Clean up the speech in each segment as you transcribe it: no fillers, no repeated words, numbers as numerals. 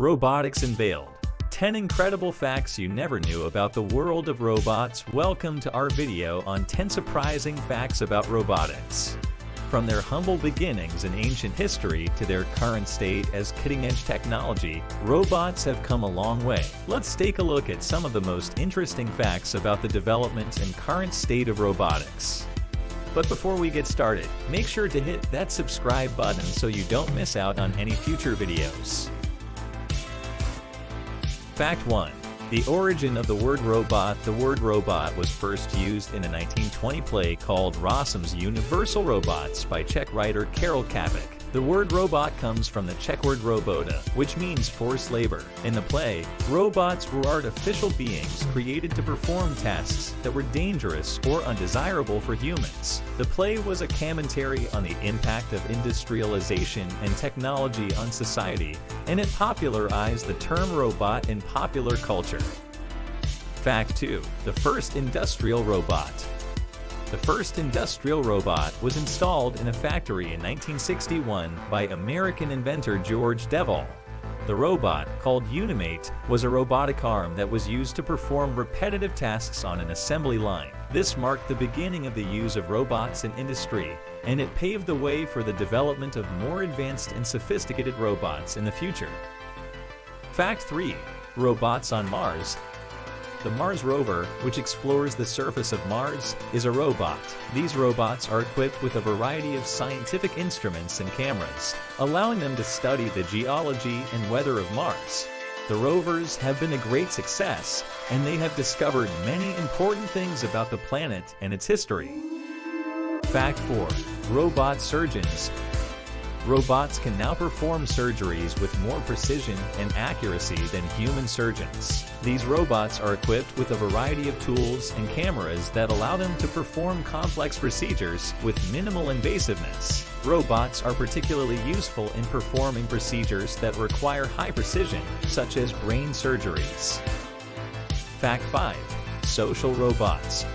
Robotics Unveiled. 10 incredible facts you never knew about the world of robots. Welcome to our video on 10 surprising facts about robotics. From their humble beginnings in ancient history to their current state as cutting-edge technology, robots have come a long way. Let's take a look at some of the most interesting facts about the development and current state of robotics. But before we get started, make sure to hit that subscribe button so you don't miss out on any future videos. Fact 1. The origin of the word robot. The word robot was first used in a 1920 play called Rossum's Universal Robots by Czech writer Karel Čapek. The word robot comes from the Czech word robota, which means forced labor. In the play, robots were artificial beings created to perform tasks that were dangerous or undesirable for humans. The play was a commentary on the impact of industrialization and technology on society, and it popularized the term robot in popular culture. Fact 2. The first industrial robot. The first industrial robot was installed in a factory in 1961 by American inventor George Devol. The robot, called Unimate, was a robotic arm that was used to perform repetitive tasks on an assembly line. This marked the beginning of the use of robots in industry, and it paved the way for the development of more advanced and sophisticated robots in the future. Fact 3. Robots on Mars. The Mars rover, which explores the surface of Mars, is a robot. These robots are equipped with a variety of scientific instruments and cameras, allowing them to study the geology and weather of Mars. The rovers have been a great success, and they have discovered many important things about the planet and its history. Fact 4. Robot surgeons. Robots can now perform surgeries with more precision and accuracy than human surgeons. These robots are equipped with a variety of tools and cameras that allow them to perform complex procedures with minimal invasiveness. Robots are particularly useful in performing procedures that require high precision, such as brain surgeries. Fact 5. Social robots.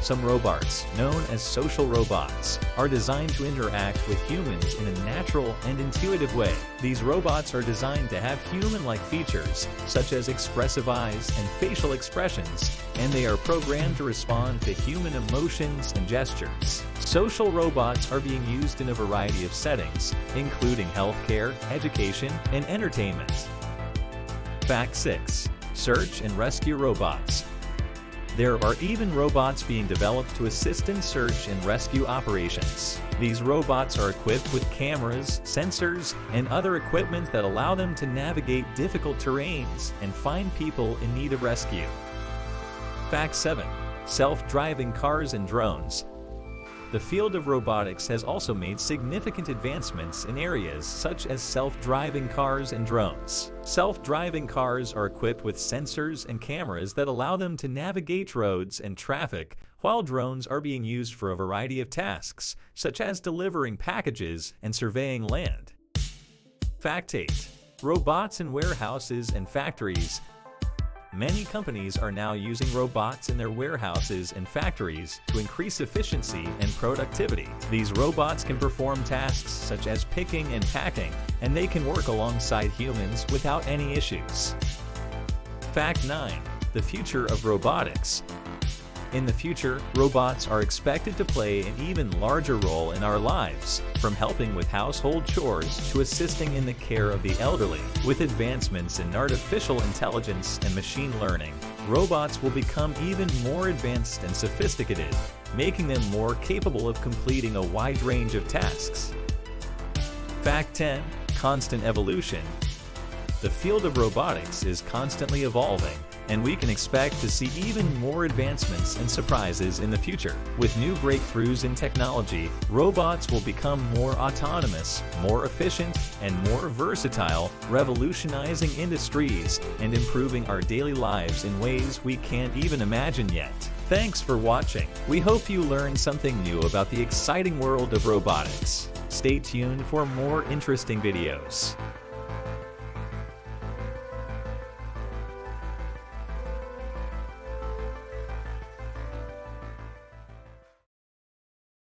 Some robots, known as social robots, are designed to interact with humans in a natural and intuitive way. These robots are designed to have human-like features, such as expressive eyes and facial expressions, and they are programmed to respond to human emotions and gestures. Social robots are being used in a variety of settings, including healthcare, education, and entertainment. Fact 6. Search and rescue robots. There are even robots being developed to assist in search and rescue operations. These robots are equipped with cameras, sensors, and other equipment that allow them to navigate difficult terrains and find people in need of rescue. Fact 7. Self-driving cars and drones. The field of robotics has also made significant advancements in areas such as self-driving cars and drones. Self-driving cars are equipped with sensors and cameras that allow them to navigate roads and traffic, while drones are being used for a variety of tasks, such as delivering packages and surveying land. Fact 8. Robots in warehouses and factories. Many companies are now using robots in their warehouses and factories to increase efficiency and productivity. These robots can perform tasks such as picking and packing, and they can work alongside humans without any issues. Fact 9. The future of robotics. In the future, robots are expected to play an even larger role in our lives, from helping with household chores to assisting in the care of the elderly. With advancements in artificial intelligence and machine learning, robots will become even more advanced and sophisticated, making them more capable of completing a wide range of tasks. Fact 10. Constant evolution. The field of robotics is constantly evolving, and we can expect to see even more advancements and surprises in the future. With new breakthroughs in technology, robots will become more autonomous, more efficient, and more versatile, revolutionizing industries and improving our daily lives in ways we can't even imagine yet. Thanks for watching. We hope you learned something new about the exciting world of robotics. Stay tuned for more interesting videos.